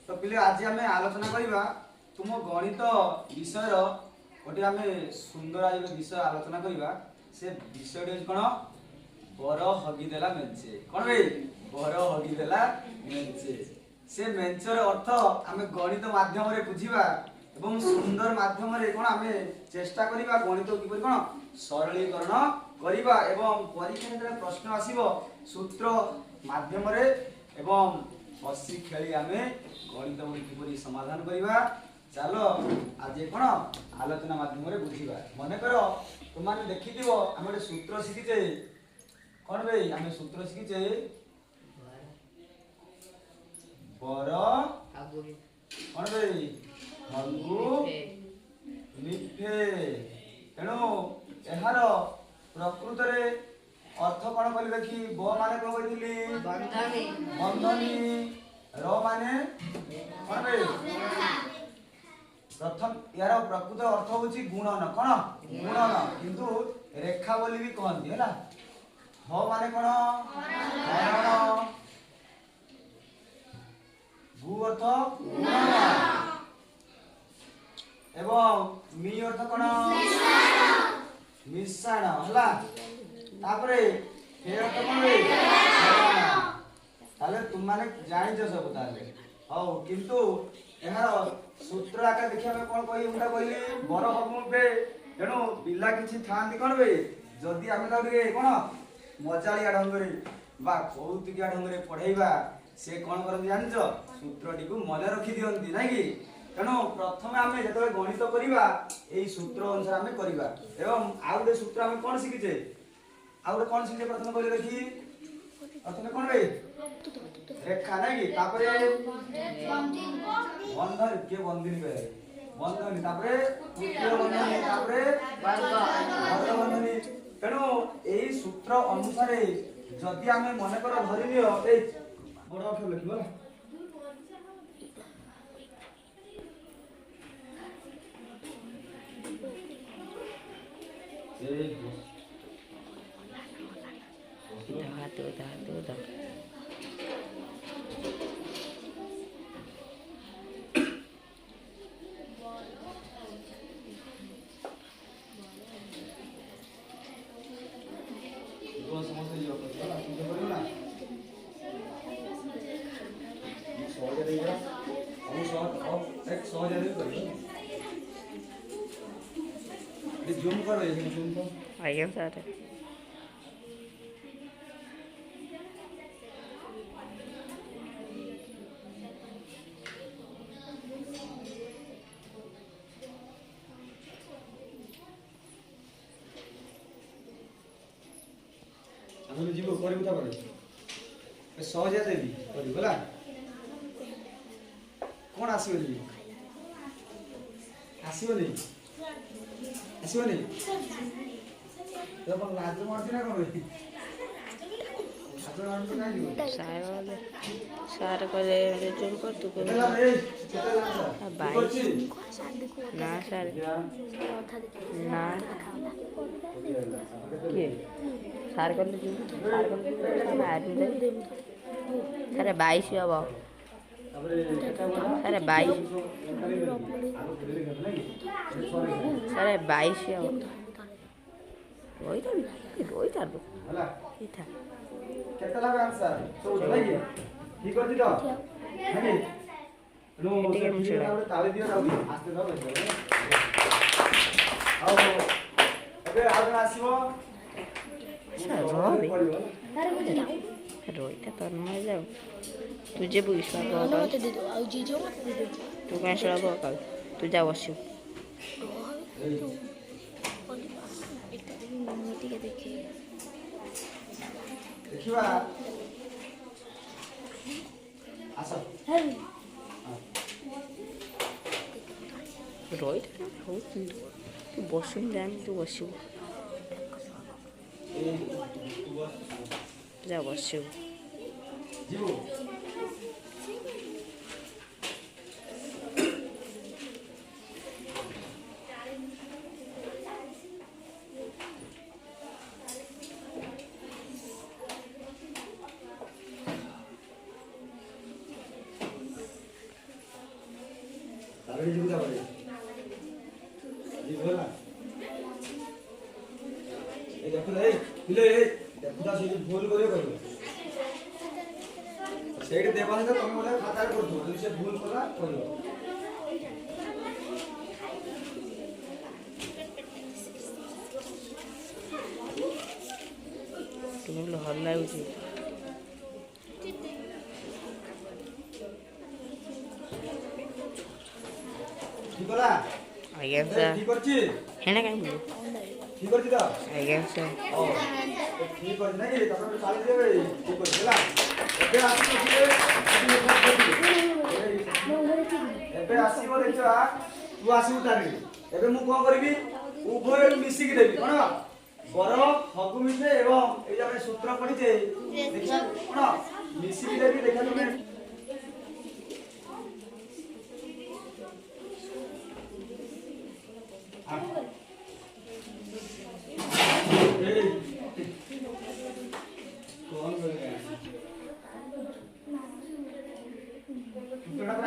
तो पिले आज आम आलोचना करवा तुम गणित विषय गोटे आम सुंदर आज विषय आलोचना करवा से विषय कौन बर हगिदेला मेंचे कौन भाई बर हगिदेला मेंचे से मेंचर अर्थ आम गणित माध्यम रे बुझिबा एवं सुंदर माध्यम रे कोन आम चेष्टा करवा गणित किपरि कोन सरलीकरण करवा एवं परीक्षा रे प्रश्न आसीबो सूत्र माध्यम रे एवं हसी खेली आम गणित किपरि समाधान करवा चलो आज कोन आलोचना माध्यम रे बुझिबा मन कर तुम माने देखिथिबो हम एक सूत्र शिखिचे कोन भाई आम सूत्र शिखिचे बर कोन भाई हंगु लिफे तेणु एहार प्रकृत रे अर्थ कोन कली देखि ब माने को कहिली बंधनी बंधनी र माने कोन भाई प्रथम यार प्रकृत अर्थ होची गुणन कोन गुणन किंतु रेखा बोली भी कहंती हैला ह माने कोन हरण भू अर्थ गुणन एवं मी अर्थ कोन मिश्रण हला तापरे हे अर्थ कोन रे ताले तुम माने जानि छ सब ताले हौ किंतु एहार सूत्र आका देखिया में कोन कहि उंडा कहिली बर हगुबे तेणु पिला किछि थांती कोन बे जदि आमे ताके कोन मजालिया ढंग रे बा कौतुकिया ढंग रे पढाइबा से कोन करन जानिछ सूत्रटी को मन रखि दियंती नै कि तेणु प्रथम आम जो गणित करवा यही सूत्र अनुसार आम करवा एवं आउ गोटे सूत्र आम कौन शिखिचे आउ गोटे कौन शिखिचे प्रथम कहले देखी प्रथम कौन भाई रेखा ना कि तापरे बंधन के बंधनी कहे बंधनी तापरे तृतीय बंधनी तापरे वर्ग बंधनी तेणु यही सूत्र अनुसार जदि आम मन कर धरि नियो ए बड़ अक्षर लिखिबो जूम करो जूम को आइए सर हम जीवो करिबो ता करे सहज देबी करिबो ला कोन आसीबो नी आसीबो नी आसीबो नी तो अपन लाज मारती ना कोन लाज मारती ना जीवो सार करे जूम कर तू कर बाई ना सर ना के सार कर अरे 22 अब अरे 22 अरे 22 रोई था होला इथा केते लागे आंसर 14 लागे ठीक अछि तो नहीं नो ठीक है मुझे ताली दियो ना आस्ते दो आओ अबे आगे आसीबो रोईटा तो न जाऊ तुझे बुझा तू कहीं शुड़ा कल तू जा बस देखिबा आसा रोईटा हो तू बसुन जान तू बसु जा बसु जीवो अरे जुदा बड़े जी बोला ए देखो ए पिले ए देखो ता से भूल करियो ସେଇଠି ଦେବା ହେଲେ ତମେ ବୋଲେ ଖାତାରେ କରୁଥିବ ଯଦି ସେ ଭୁଲ କଲା କରିବ କେମିତି ଭଲ ଲାଗୁଛି ଠିକ କଲା ଆଜ୍ଞା ସାର୍ ଠିକ କରିଛି ହେଣା କାହିଁ ଠିକ କରିଛି ତ ଆଜ୍ଞା ସାର୍ ଠିକ କରିଛି ନାଇଁ କି ତମେ ଚାଲି ଦେବେ ଠିକ କରିଛି ହେଲା ଏବେ ଆସିବ ଦେଖିବା ତୁ ଆସିବୁ ତାରି ଏବେ ମୁଁ କଣ କରିବି ଉଭୟ ମିଶିକି ଦେବି କଣ ବର ଫଗୁ ମିଶେ ଏବଂ ଏଇ ଆମେ ସୂତ୍ର ପଢିଛେ ଦେଖିବା କଣ ମିଶିକି ଦେବି ଦେଖିବା ତମେ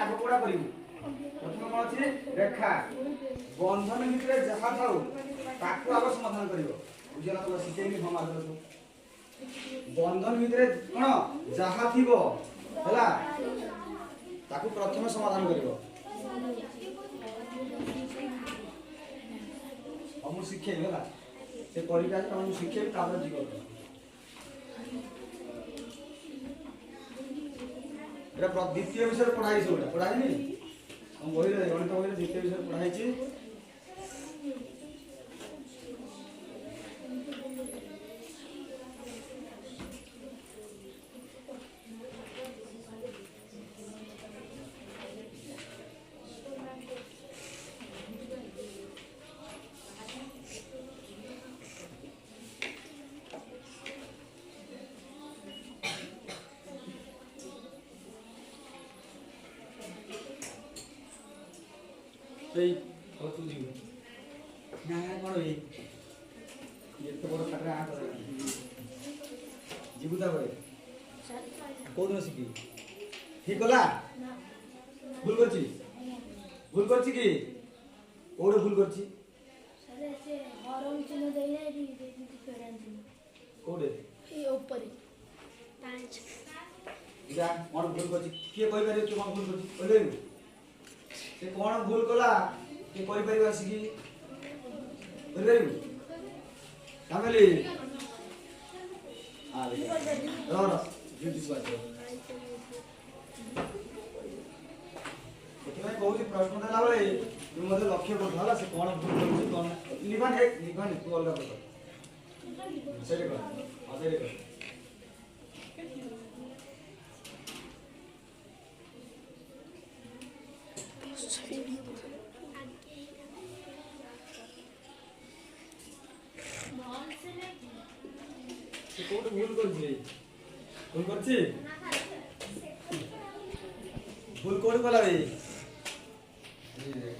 आगे कोड़ा करिबु प्रथम कोन अछि रेखा बंधन भितरे जहा थाउ ताकू आग समाधान करिवो बुझला तो सिखेनी हम आगे तो बंधन भितरे कोन जहा थिबो हला ताकू प्रथम समाधान करिवो हम सिखे हला से करिका हम सिखे तापर जीव एटा द्वितीय विषय पढ़ाई छै ओटा पढ़ाई नहीं हम बही रे गणित बही रे द्वितीय विषय पढ़ाई छी এই ও তু জিও না কোন এই এত বড় কাটরা আ করে জিবুতা করে কোন শিখি ঠিক হলা ভুল করছি কি ওরে ভুল করছি সারে সে হরম চিহ্ন দেই না এটি দেখি ফেরান চিহ্ন কোডে এই উপরে পাঁচ এটা কোন ভুল করছি কে কই পারে তুই কোন ভুল করছি কইলে से कौन भूल कला के करि परिबा सिकी करि परिबु कामली आ रे रो जुजु बात एतमे कहूची प्रश्न देला बेले तू मते लक्ष्य कर हला से कौन भूल करछि कौन लिखन तू अलगा कर सेले कर आदेले कर কোড ভুল করছি ভুল কোড কলা রে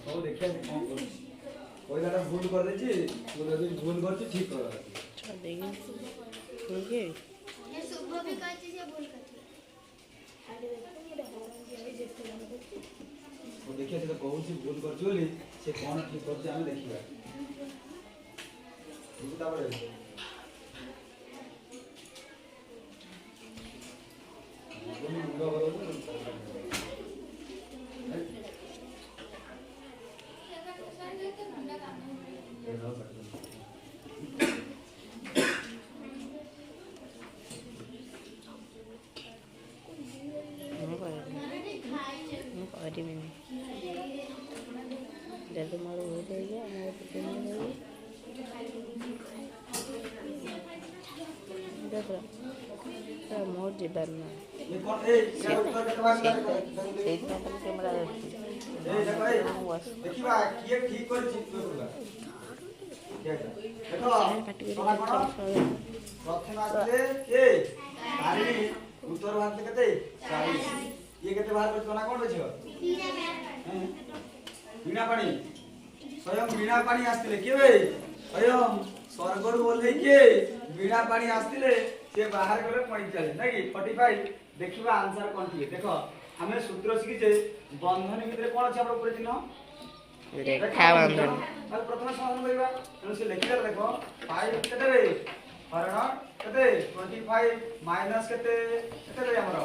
কও দেখিয়া কোন করছি কইলাটা ভুল করে দেছি বলে যদি ভুল করছি ঠিক করা চল দেখি ঠিক है ये सुबह भी कहती से भूल करती आगे देखो ये हरम चिन्ह देखते हम वो देखिए से कहूची भूल करছি বলি সে কোন ঠিক করছে আমি দেখিবা বুঝতা পারে जब मारो हो जाएगा हमारे तो नहीं होगी देख रहा मोर जीवन में ये कौन ए क्या उत्तर के बात कर सही टाइम कैमरा ए देखो ए देखिबा किए ठीक कर ठीक करबा देखो कला कोन प्रथम आसले के तारिणी उत्तर भारत केते 40 ये केते बाहर कर कोना कोन रहियो वीणा पानी स्वयं वीणा पानी आस्तिले के बे स्वयं स्वर्गरु बोलै के वीणा पानी आस्तिले से बाहर गले पड़ी चले ना कि 45 देखिबा आंसर कोन थिए देखो हमें सूत्र शिखिचे बंधन भितर कोन अछि हमर ऊपर चिन्ह रेखा बंधन ताले प्रथम समाधान करिबा तेणु से लेखिला देखो 5 केते रे हरण केते 25 माइनस केते केते रे हमर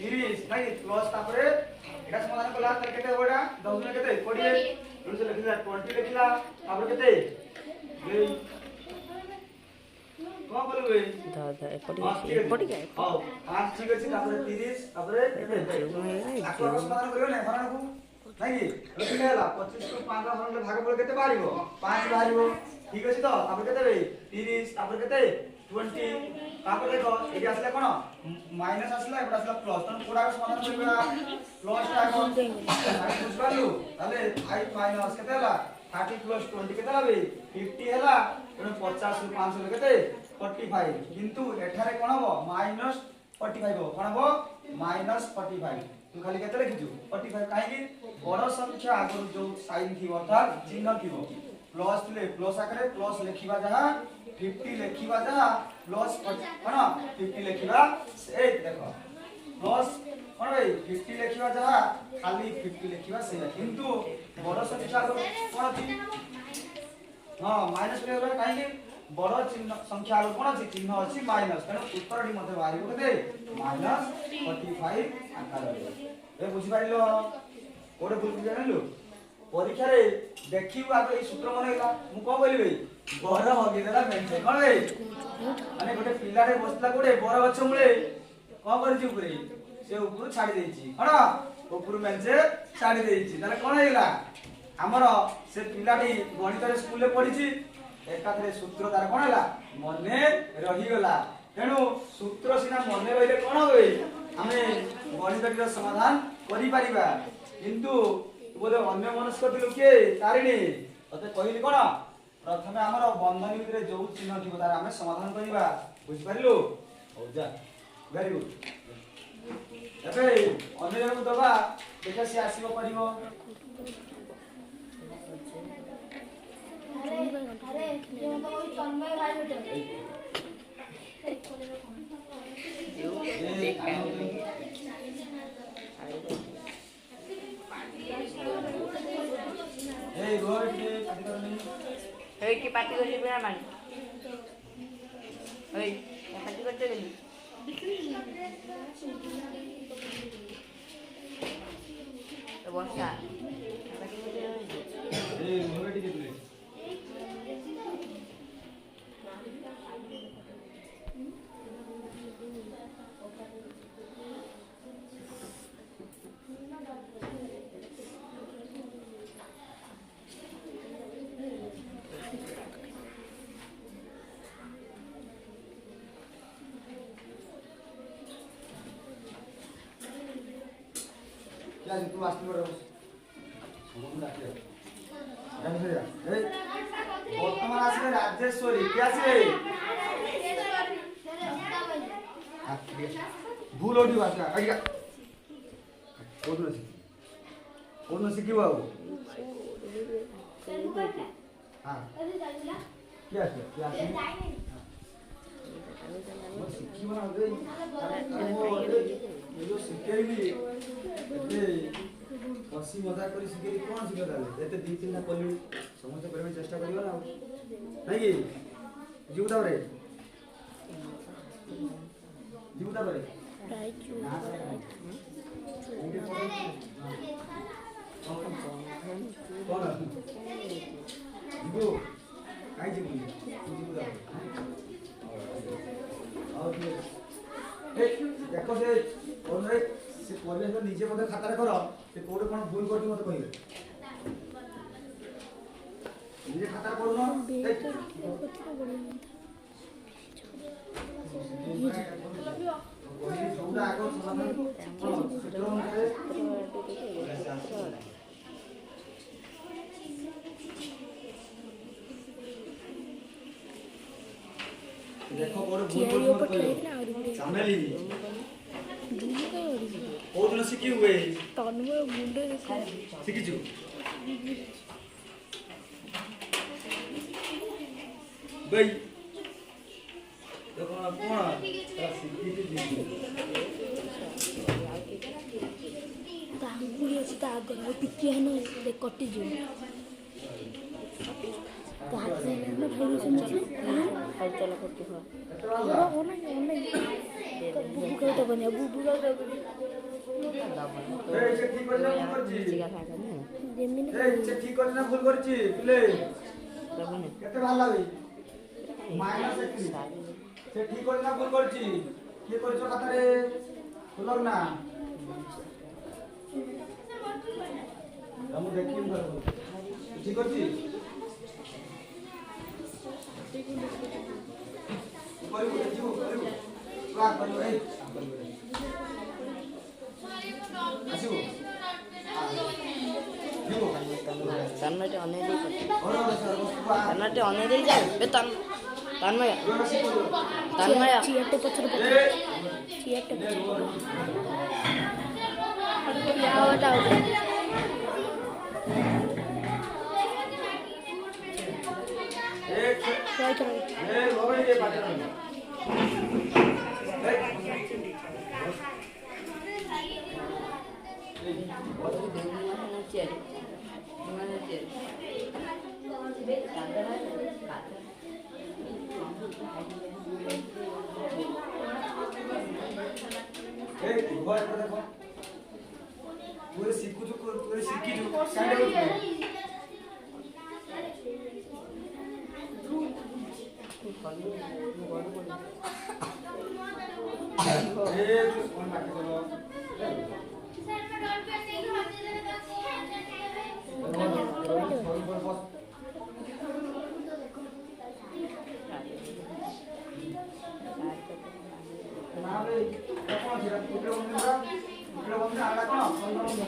30 नाही प्लस तापरे एटा समाधान कला ताले केते होडा 10 ने केते 20 तेणु से लेखिला 20 लेखिला तापर केते रे कोन बोलबे दादा एपटी हां 5 ठीक अछि तापर 30 तापर आको समाधान करियो ने हरण को नहीं केते होला 25 को 5 हरण ले भाग पड़ केते बारिबो 5 बारिबो ठीक अछि तो तापर केते रे 30 तापर केते 20 तापर देखो एटी आसले कोन माइनस आसला एटा आसला प्लस तन कोडा समाधान करिबा प्लस टा कोन बुझ पालु ताले 5 माइनस केते होला 30 प्लस 20 केते होला बे 50 होला एने 50 रु 500 ले केते 45 किंतु एठारे कोन हो माइनस 45 हो कोन हो माइनस 45 तू खाली केते लिखिजु 45 काहे कि बड़ संख्या आगर जो साइन थी अर्थात चिन्ह थीबो प्लस ले प्लस आकरे प्लस लिखिबा जहा 50 लिखिबा जहा प्लस कोन 50 लिखिबा ए देखो प्लस कोन भाई 50 लिखिबा जहा खाली 50 लिखिबा से किंतु बड़ संख्या आगर कोन थी हां माइनस ले काहे कि बड़ चिन्ह संख्या आगर कोन अछि चिन्ह अछि माइनस तेणु उत्तरटी मध्ये बाहरिबो केते माइनस 45 आकार ए बुझि पाइलो कोडे बुझि जानलु परीक्षा रे देखिबो आगे ई सूत्र मन हैला मु को बोलिबे बर हगी देला मेंचे कोन रे अने गोटे पिला रे बसला कोडे बर गछ मुळे को करछि ऊपरे से ऊपर छाडी देछि कोन ऊपर मेंचे छाडी देछि ताले कोन हैला हमर से पिलाटी गणित रे स्कूल रे पढिछि एकाथरे सूत्र तार कोन हैला मने रहि गेला तेणु सूत्र सिना मने रहिले कोन होय हमें गणित रे समाधान करि परिबा किंतु बोले अन्य मनस्क थिलु के तारिणी तते कहिली कोन प्रथमे हमर बंधन भितरे जो चिन्ह थिबो तार हमें समाधान करिबा बुझि परिलु हो जा वेरी गुड एबे अन्य जन दबा देखा से आसीबो परिबो अरे ये तो कोई तन्मय भाई बेटे ए रोड के पाटी करनी हे की पार्टी करछि बिना मानी ओए पार्टी करते गेली तो वर्षा पार्टी करते ए रोड के तुले क्या तू आस्ती बड़ समूह डाके जानि फेरा ए वर्तमान आसीले राजेश्वरी के आसीले भूल ओडी भाषा आइगा कोन सिकिबो आउ हां क्या सिकिबो ना गई यो सिकेली ए हसी मजाक करी सिकेली कोन सिकेला एते दी तीन ना कलु समस्त करे चेष्टा करियो ना नहीं कि जीवता रे जीवता रे कौन जीवो काई जीवो जीवता और देखो से कोन रे से परिवेश निजे मते खाता करो से कोडे कोन भूल करती मते कहिबे निजे खाता करू न जोड़ा आगो समाधान देखो कोडे भूल करती मते कहिबे चामेली कोन सिकी हुए तन्मय मुंडे सिकिछु भाई देखो ना कोन सिकी करो टिके है ना कटि जो तो हाथ से ना भाई से मुझे हाल चलो करती हो वो ना बुबू का तो बने बुबू का तो ए से ठीक करना भूल करछि चिका खागा ना जेमिन ए से ठीक करना भूल करछि पिले दबने केते ভাল লাগে माइनस 1 से ठीक करना भूल करछि के करछो खातारे खुलक ना हम देखिम करबो ठीक करछि करिबो देखिबो करिबो वा करिबो ए आसिबो देखो तन्मय अने दे और सर बस्तुवा तन्मय अने दे जा बे तन्मय तन्मय चियटे पछर ए चियटे क्या बताओ एक ट्राई करो ए होवे ये पाचन ए होय पर देखो पूरे सीखु जो पूरे सीखी जो साइड हो ए कौन बात करो ना बे कौन छिरा टुकड़े बंद आला कोन बंद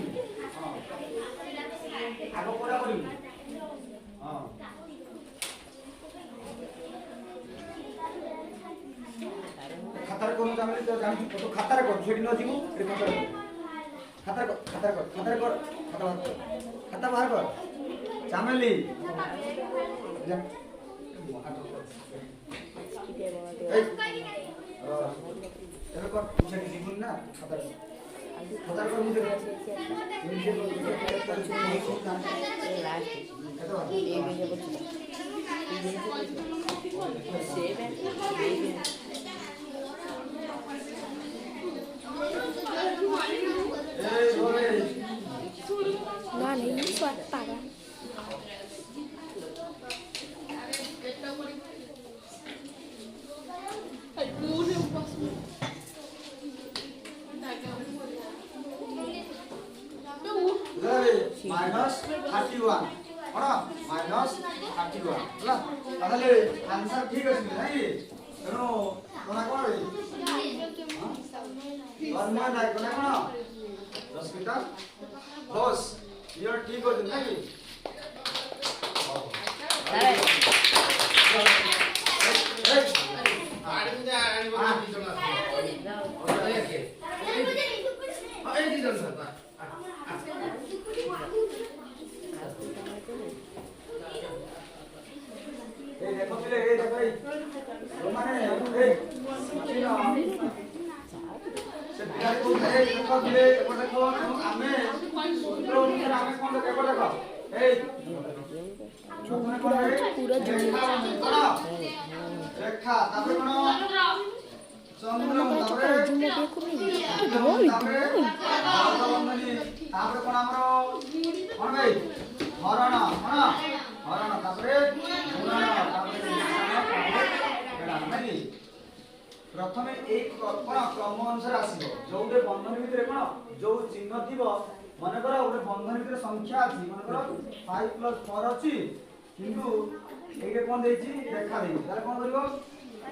हां आगो पूरा करी हां खातार कोन जामले तो जानि तो खातार कोन छेडी न जीवु ए खातार खाता बाहर कर चामेली जा तेरे को छेडी जीवु ना खातार कर मुझे ना नहीं स्वाद पागा माइनस 31 कोन माइनस 31 होला ताहले आंसर ठीक अछि नै तेनो कोना कोन रे वर्मा ना कोना कोन 10 मीटर 10 ये ठीक अछि नै देखो पिले ए देखो ए माने ए चिनो से बिहार को ए देखो पिले एपट देखो आमे सूत्र अनुसार आमे कोन देखो देखो ए पूरा रेखा तापर कोन चंद्र तापर जुमे देखो तापर बंधनी तापर कोन हमरो कोन भाई हरण हरण तापर गुणन तापर प्रथमे एक क्रम अनुसार आसीबो जोटे बंधन भितरे कोन जो चिन्ह थिबो मन कर ओटे बंधन भितरे संख्या अछि मन कर 5 + 4 अछि किंतु एके कोन देछि रेखा देछि ताले कोन करिवो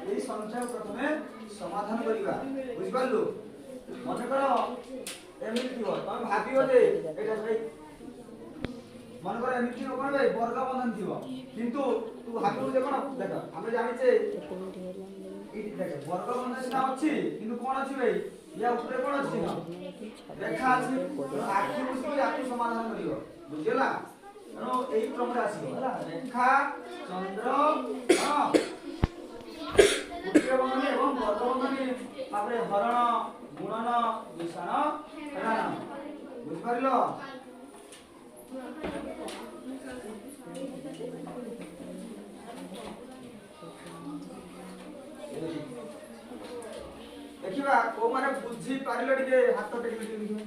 एई संख्या प्रथमे समाधान करिवा बुझि पालु मन कर एमिति थिबो तमे भाबियो जे एटा भाई मन कर एमिति कोन भाई वर्ग बंधन थिबो किंतु तू भाबियो जे कोन देख हम जानि छे ई देख वर्ग बंधन ना अछि किंतु कोन अछि भाई या ऊपर कोन अछि ना रेखा अछि आखि मुसी आखि समाधान करियो बुझिला एनो एई क्रम रे आसीबो हला रेखा चंद्र हां उत्तर बंधन एवं वर्ग बंधन तापरे हरण गुणन विषण हरण बुझि पारिलो ଦେଖିବା କୋଉମାନେ ବୁଝି ପାରିଲେ ଟିକେ ହାତ ଟେକି ଦେଖିବା।